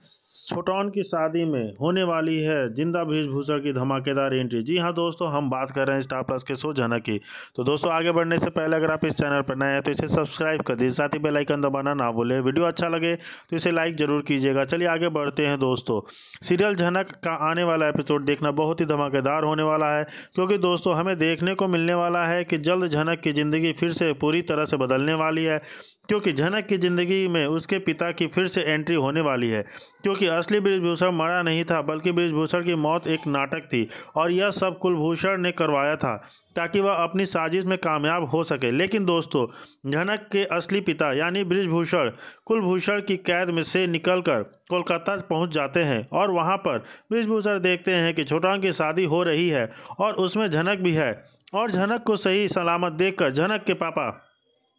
छोटौन की शादी में होने वाली है जिंदा बृजभूषण की धमाकेदार एंट्री। जी हाँ दोस्तों, हम बात कर रहे हैं स्टार प्लस के शो झनक की। तो दोस्तों, आगे बढ़ने से पहले अगर आप इस चैनल पर नए हैं तो इसे सब्सक्राइब कर दीजिए, साथ ही बेल आइकन दबाना ना भूलें। वीडियो अच्छा लगे तो इसे लाइक जरूर कीजिएगा। चलिए आगे बढ़ते हैं दोस्तों। सीरियल झनक का आने वाला एपिसोड देखना बहुत ही धमाकेदार होने वाला है, क्योंकि दोस्तों हमें देखने को मिलने वाला है कि जल्द झनक की ज़िंदगी फिर से पूरी तरह से बदलने वाली है, क्योंकि झनक की ज़िंदगी में उसके पिता की फिर से एंट्री होने वाली है। क्योंकि असली बृजभूषण मरा नहीं था, बल्कि बृजभूषण की मौत एक नाटक थी और यह सब कुलभूषण ने करवाया था ताकि वह अपनी साजिश में कामयाब हो सके। लेकिन दोस्तों, झनक के असली पिता यानी बृजभूषण कुलभूषण की कैद में से निकलकर कोलकाता पहुंच जाते हैं और वहां पर बृजभूषण देखते हैं कि छोटौन की शादी हो रही है और उसमें झनक भी है। और झनक को सही सलामत देखकर झनक के पापा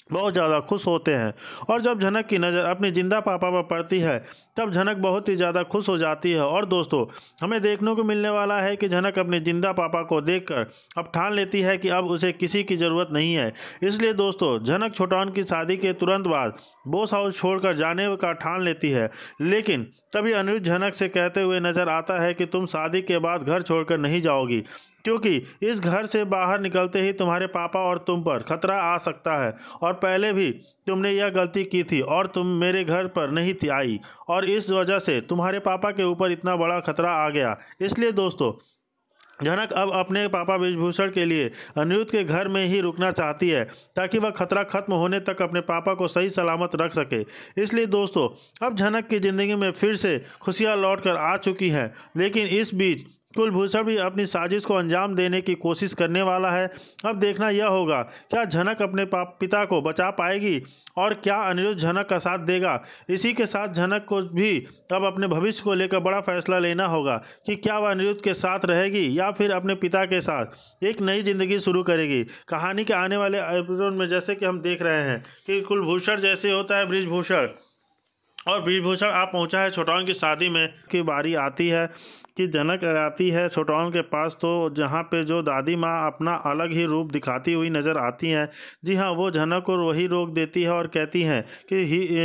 बहुत ज़्यादा खुश होते हैं। और जब झनक की नज़र अपने जिंदा पापा पर पड़ती है तब झनक बहुत ही ज़्यादा खुश हो जाती है। और दोस्तों, हमें देखने को मिलने वाला है कि झनक अपने जिंदा पापा को देखकर अब ठान लेती है कि अब उसे किसी की ज़रूरत नहीं है। इसलिए दोस्तों, झनक छोटौन की शादी के तुरंत बाद बोस हाउस छोड़कर जाने का ठान लेती है। लेकिन तभी अनिरुद्ध झनक से कहते हुए नजर आता है कि तुम शादी के बाद घर छोड़कर नहीं जाओगी, क्योंकि इस घर से बाहर निकलते ही तुम्हारे पापा और तुम पर खतरा आ सकता है। और पहले भी तुमने यह गलती की थी और तुम मेरे घर पर नहीं थी आई, और इस वजह से तुम्हारे पापा के ऊपर इतना बड़ा खतरा आ गया। इसलिए दोस्तों, झनक अब अपने पापा बृजभूषण के लिए अनिरुद्ध के घर में ही रुकना चाहती है, ताकि वह खतरा खत्म होने तक अपने पापा को सही सलामत रख सके। इसलिए दोस्तों, अब झनक की ज़िंदगी में फिर से खुशियाँ लौट कर आ चुकी हैं। लेकिन इस बीच कुलभूषण भी अपनी साजिश को अंजाम देने की कोशिश करने वाला है। अब देखना यह होगा, क्या झनक अपने पिता को बचा पाएगी और क्या अनिरुद्ध झनक का साथ देगा। इसी के साथ झनक को भी अब अपने भविष्य को लेकर बड़ा फैसला लेना होगा कि क्या वह अनिरुद्ध के साथ रहेगी या फिर अपने पिता के साथ एक नई जिंदगी शुरू करेगी। कहानी के आने वाले एपिसोड में जैसे कि हम देख रहे हैं कि कुलभूषण जैसे होता है बृजभूषण, और बृजभूषण आप पहुंचा है छोटौन की शादी में की बारी आती है कि झनक आती है छोटौन के पास, तो जहां पे जो दादी माँ अपना अलग ही रूप दिखाती हुई नज़र आती हैं। जी हाँ, वो झनक को वही रोक देती है और कहती हैं कि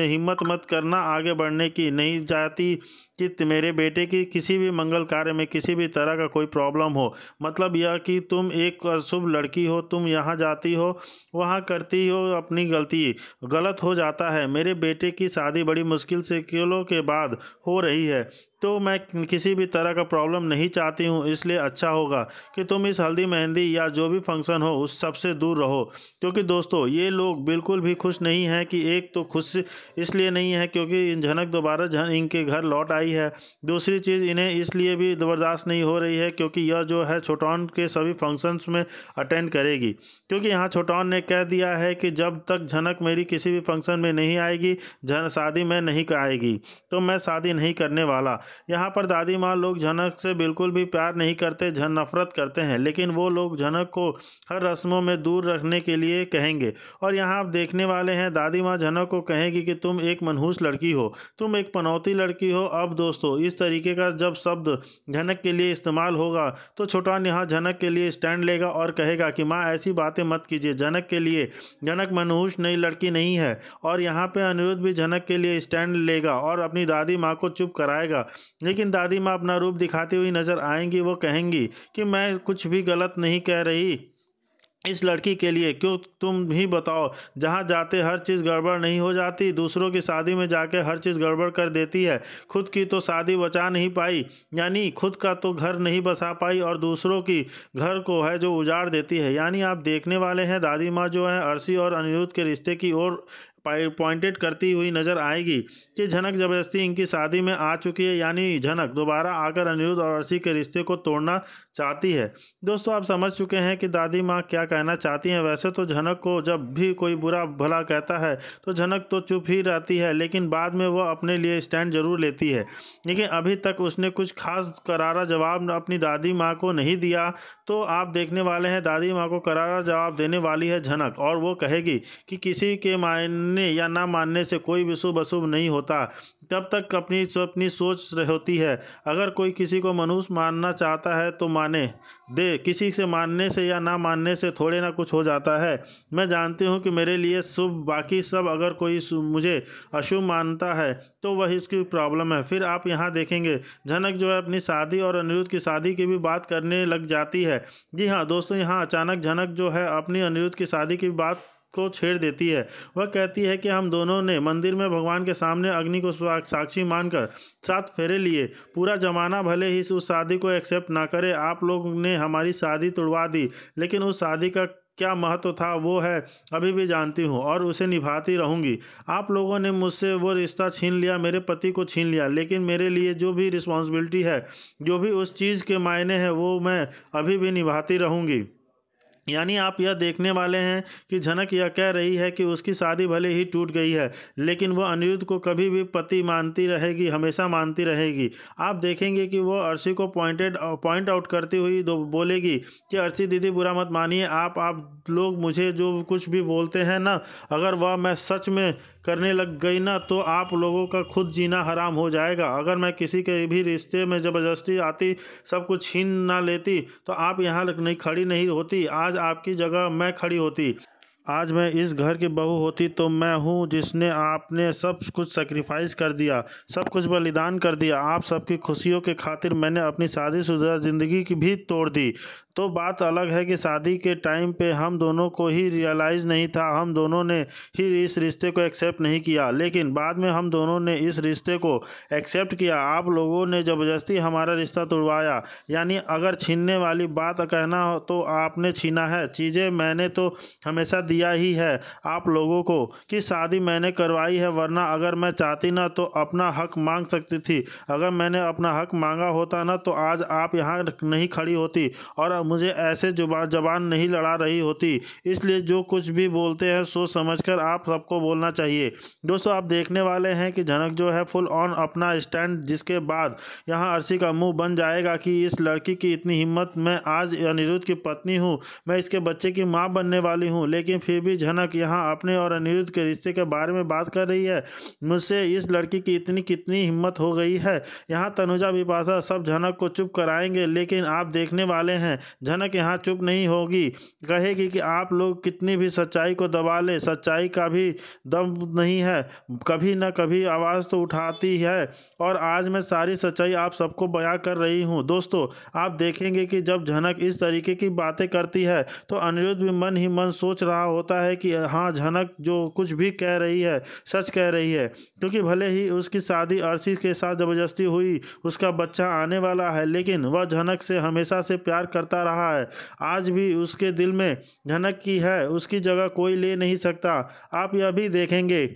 हिम्मत मत करना आगे बढ़ने की, नहीं चाहती कि मेरे बेटे की किसी भी मंगल कार्य में किसी भी तरह का कोई प्रॉब्लम हो। मतलब यह कि तुम एक शुभ लड़की हो, तुम यहाँ जाती हो वहाँ करती हो अपनी गलती, गलत हो जाता है। मेरे बेटे की शादी बड़ी मुश्किल से किलों के बाद हो रही है, तो मैं किसी भी तरह का प्रॉब्लम नहीं चाहती हूँ। इसलिए अच्छा होगा कि तुम इस हल्दी मेहंदी या जो भी फंक्शन हो उस सब से दूर रहो। क्योंकि दोस्तों, ये लोग बिल्कुल भी खुश नहीं हैं। कि एक तो खुश इसलिए नहीं है क्योंकि झनक दोबारा इनके घर लौट आई है, दूसरी चीज़ इन्हें इसलिए भी बर्दाश्त नहीं हो रही है क्योंकि यह जो है छोटौन के सभी फंक्शंस में अटेंड करेगी। क्योंकि यहाँ छोटौन ने कह दिया है कि जब तक झनक मेरी किसी भी फंक्शन में नहीं आएगी, शादी में नहीं आएगी, तो मैं शादी नहीं करने वाला। यहाँ पर दादी माँ लोग झनक से बिल्कुल भी प्यार नहीं करते, नफरत करते हैं, लेकिन वो लोग झनक को हर रस्मों में दूर रखने के लिए कहेंगे। और यहाँ आप देखने वाले हैं, दादी माँ झनक को कहेगी कि तुम एक मनहूस लड़की हो, तुम एक पनौती लड़की हो। अब दोस्तों, इस तरीके का जब शब्द झनक के लिए इस्तेमाल होगा तो छोटौन यहाँ झनक के लिए स्टैंड लेगा और कहेगा कि माँ ऐसी बातें मत कीजिए। झनक के लिए झनक मनहूस नई लड़की नहीं है। और यहाँ पे अनिरुद्ध भी झनक के लिए स्टैंड लेगा और अपनी दादी माँ को चुप कराएगा। लेकिन दादी माँ अपना रूप दिखाती हुई नजर आएंगी। वो कहेंगी कि मैं कुछ भी गलत नहीं कह रही इस लड़की के लिए, क्यों तुम ही बताओ, जहाँ जाते हर चीज़ गड़बड़ नहीं हो जाती, दूसरों की शादी में जाके हर चीज़ गड़बड़ कर देती है। खुद की तो शादी बचा नहीं पाई, यानी खुद का तो घर नहीं बसा पाई और दूसरों की घर को है जो उजाड़ देती है। यानी आप देखने वाले हैं, दादी माँ जो है अर्शी और अनिरुद्ध के रिश्ते की ओर पॉइंटेड करती हुई नजर आएगी कि झनक ज़बरदस्ती इनकी शादी में आ चुकी है, यानी झनक दोबारा आकर अनिरुद्ध और अर्शी के रिश्ते को तोड़ना चाहती है। दोस्तों, आप समझ चुके हैं कि दादी माँ क्या कहना चाहती हैं। वैसे तो झनक को जब भी कोई बुरा भला कहता है तो झनक तो चुप ही रहती है, लेकिन बाद में वह अपने लिए स्टैंड जरूर लेती है। लेकिन अभी तक उसने कुछ खास करारा जवाब अपनी दादी माँ को नहीं दिया। तो आप देखने वाले हैं, दादी माँ को करारा जवाब देने वाली है झनक, और वो कहेगी कि किसी के मायने मानने या ना मानने से कोई भी शुभ अशुभ नहीं होता, तब तक अपनी सोच होती है। अगर कोई किसी को मनुष्य मानना चाहता है तो माने दे, किसी से मानने से या ना मानने से थोड़े ना कुछ हो जाता है। मैं जानती हूँ कि मेरे लिए शुभ, बाकी सब अगर कोई मुझे अशुभ मानता है तो वही इसकी प्रॉब्लम है। फिर आप यहाँ देखेंगे झनक जो है अपनी शादी और अनिरुद्ध की शादी की भी बात करने लग जाती है। जी हाँ दोस्तों, यहाँ अचानक झनक जो है अपनी अनिरुद्ध की शादी की बात को छेड़ देती है। वह कहती है कि हम दोनों ने मंदिर में भगवान के सामने अग्नि को साक्षी मानकर 7 फेरे लिए। पूरा जमाना भले ही उस शादी को एक्सेप्ट ना करे, आप लोग ने हमारी शादी तुड़वा दी, लेकिन उस शादी का क्या महत्व था वो है अभी भी जानती हूँ और उसे निभाती रहूँगी। आप लोगों ने मुझसे वो रिश्ता छीन लिया, मेरे पति को छीन लिया, लेकिन मेरे लिए जो भी रिस्पॉन्सिबिलिटी है, जो भी उस चीज़ के मायने हैं, वो मैं अभी भी निभाती रहूँगी। यानी आप यह देखने वाले हैं कि झनक यह कह रही है कि उसकी शादी भले ही टूट गई है, लेकिन वह अनिरुद्ध को कभी भी पति मानती रहेगी, हमेशा मानती रहेगी। आप देखेंगे कि वह अर्शी को पॉइंट आउट करती हुई बोलेगी कि अर्शी दीदी बुरा मत मानिए, आप लोग मुझे जो कुछ भी बोलते हैं ना, अगर वह मैं सच में करने लग गई ना तो आप लोगों का खुद जीना हराम हो जाएगा। अगर मैं किसी के भी रिश्ते में ज़बरदस्ती आती, सब कुछ छीन ना लेती तो आप यहाँ नहीं खड़ी नहीं होती। आज आपकी जगह मैं खड़ी होती। आज मैं इस घर की बहू होती तो मैं हूँ जिसने आपने सब कुछ सेक्रीफाइस कर दिया, सब कुछ बलिदान कर दिया। आप सबकी खुशियों के खातिर मैंने अपनी शादीशुदा ज़िंदगी की भी तोड़ दी। तो बात अलग है कि शादी के टाइम पे हम दोनों को ही रियलाइज़ नहीं था, हम दोनों ने ही इस रिश्ते को एक्सेप्ट नहीं किया, लेकिन बाद में हम दोनों ने इस रिश्ते को एक्सेप्ट किया। आप लोगों ने ज़बरदस्ती हमारा रिश्ता तुड़वाया। यानी अगर छीनने वाली बात कहना हो तो आपने छीना है। चीज़ें मैंने तो हमेशा दिया ही है आप लोगों को कि शादी मैंने करवाई है, वरना अगर मैं चाहती ना तो अपना हक मांग सकती थी। अगर मैंने अपना हक मांगा होता ना तो आज आप यहाँ नहीं खड़ी होती और मुझे ऐसे जबान नहीं लड़ा रही होती। इसलिए जो कुछ भी बोलते हैं सोच समझकर आप सबको बोलना चाहिए। दोस्तों, आप देखने वाले हैं कि झनक जो है फुल ऑन अपना स्टैंड, जिसके बाद यहाँ अर्शी का मुंह बन जाएगा कि इस लड़की की इतनी हिम्मत, मैं आज अनिरुद्ध की पत्नी हूँ, मैं इसके बच्चे की माँ बनने वाली हूँ, लेकिन फिर भी झनक यहाँ अपने और अनिरुद्ध के रिश्ते के बारे में बात कर रही है। मुझसे इस लड़की की इतनी कितनी हिम्मत हो गई है। यहाँ तनुजा बिपाशा सब झनक को चुप कराएंगे, लेकिन आप देखने वाले हैं झनक यहाँ चुप नहीं होगी। कहेगी कि आप लोग कितनी भी सच्चाई को दबा ले, सच्चाई का भी दम नहीं है, कभी ना कभी आवाज़ तो उठाती है और आज मैं सारी सच्चाई आप सबको बयां कर रही हूँ। दोस्तों, आप देखेंगे कि जब झनक इस तरीके की बातें करती है तो अनिरुद्ध भी मन ही मन सोच रहा होता है कि हाँ, झनक जो कुछ भी कह रही है सच कह रही है, क्योंकि भले ही उसकी शादी अर्शी के साथ ज़बरदस्ती हुई, उसका बच्चा आने वाला है, लेकिन वह झनक से हमेशा से प्यार करता रहा है। आज भी उसके दिल में झनक की है, उसकी जगह कोई ले नहीं सकता। आप यह भी देखेंगे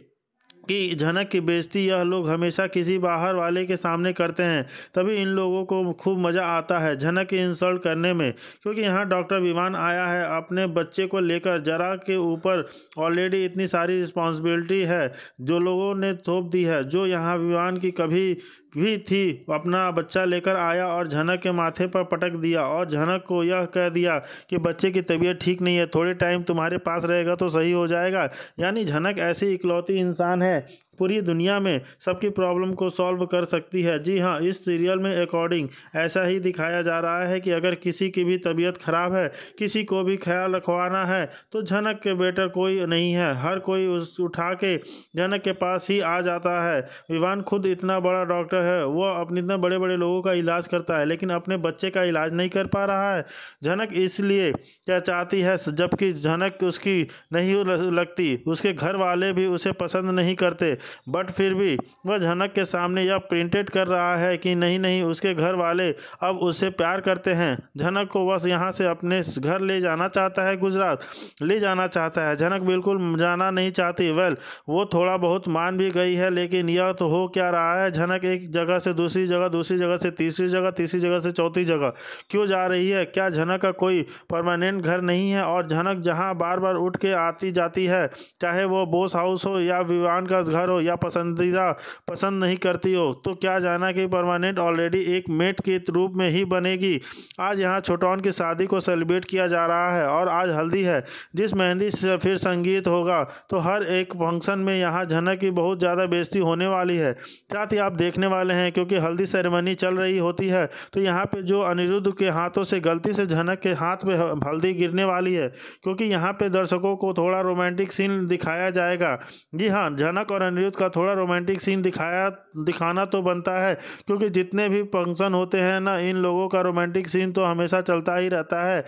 कि झनक की बेइज्जती यह लोग हमेशा किसी बाहर वाले के सामने करते हैं, तभी इन लोगों को खूब मज़ा आता है झनक की इंसल्ट करने में। क्योंकि यहाँ डॉक्टर विवान आया है अपने बच्चे को लेकर, जरा के ऊपर ऑलरेडी इतनी सारी रिस्पॉन्सिबिलिटी है जो लोगों ने थोप दी है, जो यहाँ विवान की कभी भी थी, अपना बच्चा लेकर आया और झनक के माथे पर पटक दिया और झनक को यह कह दिया कि बच्चे की तबीयत ठीक नहीं है, थोड़े टाइम तुम्हारे पास रहेगा तो सही हो जाएगा। यानी झनक ऐसी इकलौती इंसान है पूरी दुनिया में सबकी प्रॉब्लम को सॉल्व कर सकती है। जी हाँ, इस सीरियल में अकॉर्डिंग ऐसा ही दिखाया जा रहा है कि अगर किसी की भी तबीयत खराब है, किसी को भी ख्याल रखवाना है तो झनक के बेटर कोई नहीं है, हर कोई उठा के झनक के पास ही आ जाता है। विवान खुद इतना बड़ा डॉक्टर है, वह अपने इतने बड़े बड़े लोगों का इलाज करता है, लेकिन अपने बच्चे का इलाज नहीं कर पा रहा है। झनक इसलिए क्या चाहती है, जबकि झनक उसकी नहीं लगती, उसके घर वाले भी उसे पसंद नहीं करते, बट फिर भी वह झनक के सामने यह प्रिंटेड कर रहा है कि नहीं नहीं, उसके घर वाले अब उससे प्यार करते हैं। झनक को बस यहाँ से अपने घर ले जाना चाहता है, गुजरात ले जाना चाहता है। झनक बिल्कुल जाना नहीं चाहती। वेल, वो थोड़ा बहुत मान भी गई है, लेकिन यह तो हो क्या रहा है, झनक एक जगह से दूसरी जगह, दूसरी जगह से तीसरी जगह, तीसरी जगह से चौथी जगह क्यों जा रही है? क्या झनक का कोई परमानेंट घर नहीं है? और झनक जहाँ बार बार उठ के आती जाती है, चाहे वो बोस हाउस हो या विवान का घर हो हो या पसंदीदा पसंद नहीं करती हो तो क्या जाना कि परमानेंट ऑलरेडी एक मेट के रूप में ही बनेगी। आज यहाँ छोटौन की शादी को सेलिब्रेट किया जा रहा है और आज हल्दी है, जिस मेहंदी से फिर संगीत होगा, तो हर एक फंक्शन में यहाँ झनक की बहुत ज़्यादा बेइज्जती होने वाली है। साथ ही आप देखने वाले हैं क्योंकि हल्दी सेरेमनी चल रही होती है तो यहाँ पे जो अनिरुद्ध के हाथों से गलती से झनक के हाथ पे हल्दी गिरने वाली है, क्योंकि यहाँ पे दर्शकों को थोड़ा रोमांटिक सीन दिखाया जाएगा। जी हाँ, झनक और अनिरुद्ध का थोड़ा रोमांटिक सीन दिखाना तो बनता है, क्योंकि जितने भी फंक्शन होते हैं ना, इन लोगों का रोमांटिक सीन तो हमेशा चलता ही रहता है।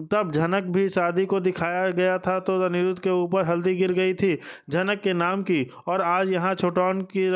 तब झनक भी शादी को दिखाया गया था तो अनिरुद्ध के ऊपर हल्दी गिर गई थी झनक के नाम की, और आज यहाँ छोटौन की